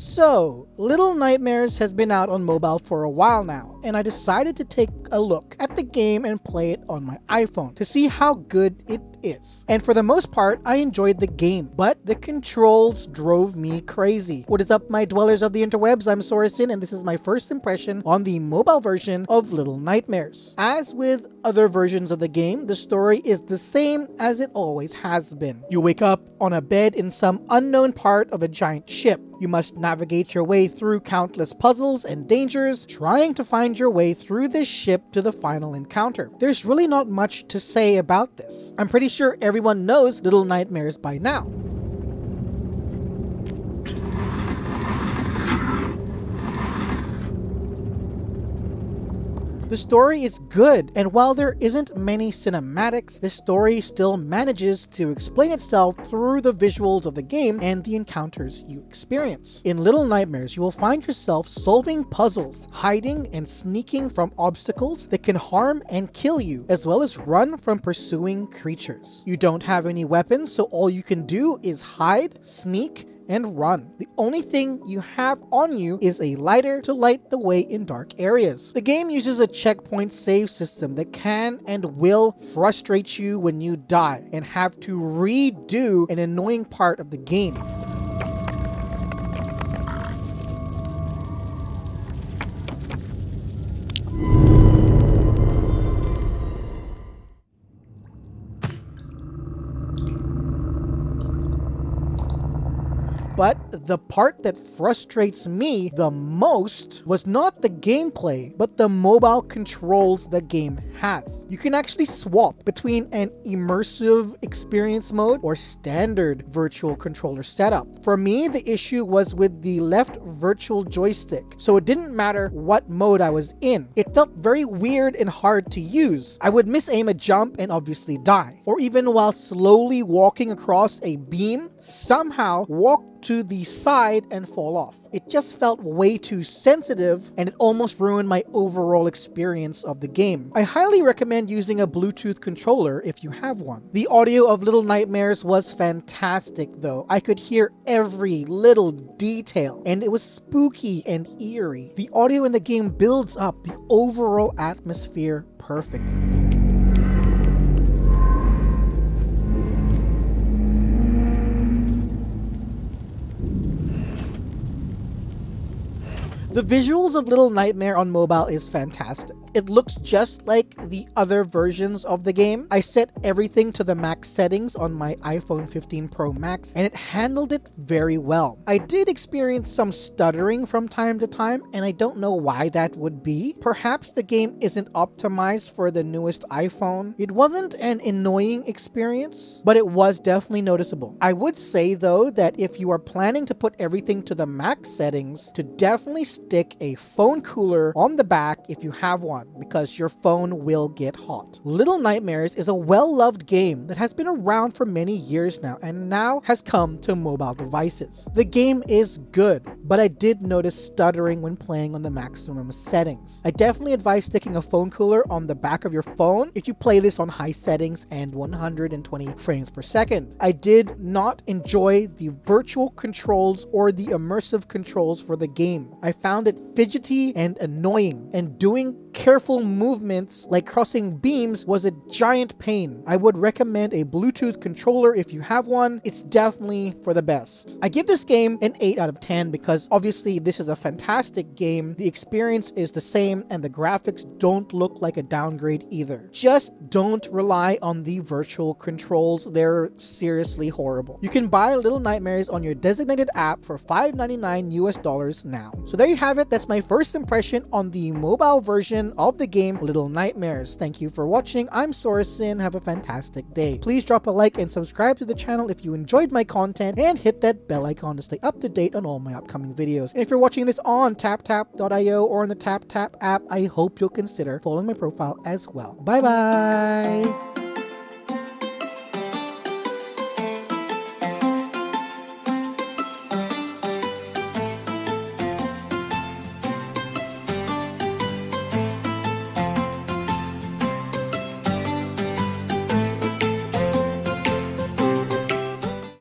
So, Little Nightmares has been out on mobile for a while now, and I decided to take a look at the game and play it on my iPhone to see how good it is. And for the most part, I enjoyed the game, but the controls drove me crazy. What is up, my dwellers of the interwebs? I'm Sorensen, and this is my first impression on the mobile version of Little Nightmares. As with other versions of the game, the story is the same as it always has been. You wake up on a bed in some unknown part of a giant ship. You must navigate your way through countless puzzles and dangers, trying to find your way through this ship to the final encounter. There's really not much to say about this. I'm pretty sure everyone knows Little Nightmares by now. The story is good, and while there isn't many cinematics, the story still manages to explain itself through the visuals of the game and the encounters you experience. In Little Nightmares, you will find yourself solving puzzles, hiding and sneaking from obstacles that can harm and kill you, as well as run from pursuing creatures. You don't have any weapons, so all you can do is hide, sneak, and run. The only thing you have on you is a lighter to light the way in dark areas. The game uses a checkpoint save system that can and will frustrate you when you die and have to redo an annoying part of the game. But the part that frustrates me the most was not the gameplay, but the mobile controls the game has. You can actually swap between an immersive experience mode or standard virtual controller setup. For me, the issue was with the left virtual joystick, so it didn't matter what mode I was in. It felt very weird and hard to use. I would misaim a jump and obviously die, or even while slowly walking across a beam, somehow walk to the side and fall off. It just felt way too sensitive, and it almost ruined my overall experience of the game. I highly recommend using a Bluetooth controller if you have one. The audio of Little Nightmares was fantastic though. I could hear every little detail, and it was spooky and eerie. The audio in the game builds up the overall atmosphere perfectly. The visuals of Little Nightmare on mobile is fantastic. It looks just like the other versions of the game. I set everything to the max settings on my iPhone 15 Pro Max, and it handled it very well. I did experience some stuttering from time to time, and I don't know why that would be. Perhaps the game isn't optimized for the newest iPhone. It wasn't an annoying experience, but it was definitely noticeable. I would say though that if you are planning to put everything to the max settings, to definitely stick a phone cooler on the back if you have one, because your phone will get hot. Little Nightmares is a well-loved game that has been around for many years now and now has come to mobile devices. The game is good, but I did notice stuttering when playing on the maximum settings. I definitely advise sticking a phone cooler on the back of your phone if you play this on high settings and 120 frames per second. I did not enjoy the virtual controls or the immersive controls for the game. I found it fidgety and annoying, and doing careful movements like crossing beams was a giant pain. I would recommend a Bluetooth controller if you have one. It's definitely for the best. I give this game an 8 out of 10 because obviously this is a fantastic game. The experience is the same and the graphics don't look like a downgrade either. Just don't rely on the virtual controls. They're seriously horrible. You can buy Little Nightmares on your designated app for $5.99 US now. So there you have it. That's my first impression on the mobile version of the game Little Nightmares. Thank you for watching. I'm Sorensen. Have a fantastic day. Please drop a like and subscribe to the channel if you enjoyed my content, and hit that bell icon to stay up to date on all my upcoming videos. And if you're watching this on taptap.io or on the TapTap app, I hope you'll consider following my profile as well. Bye bye!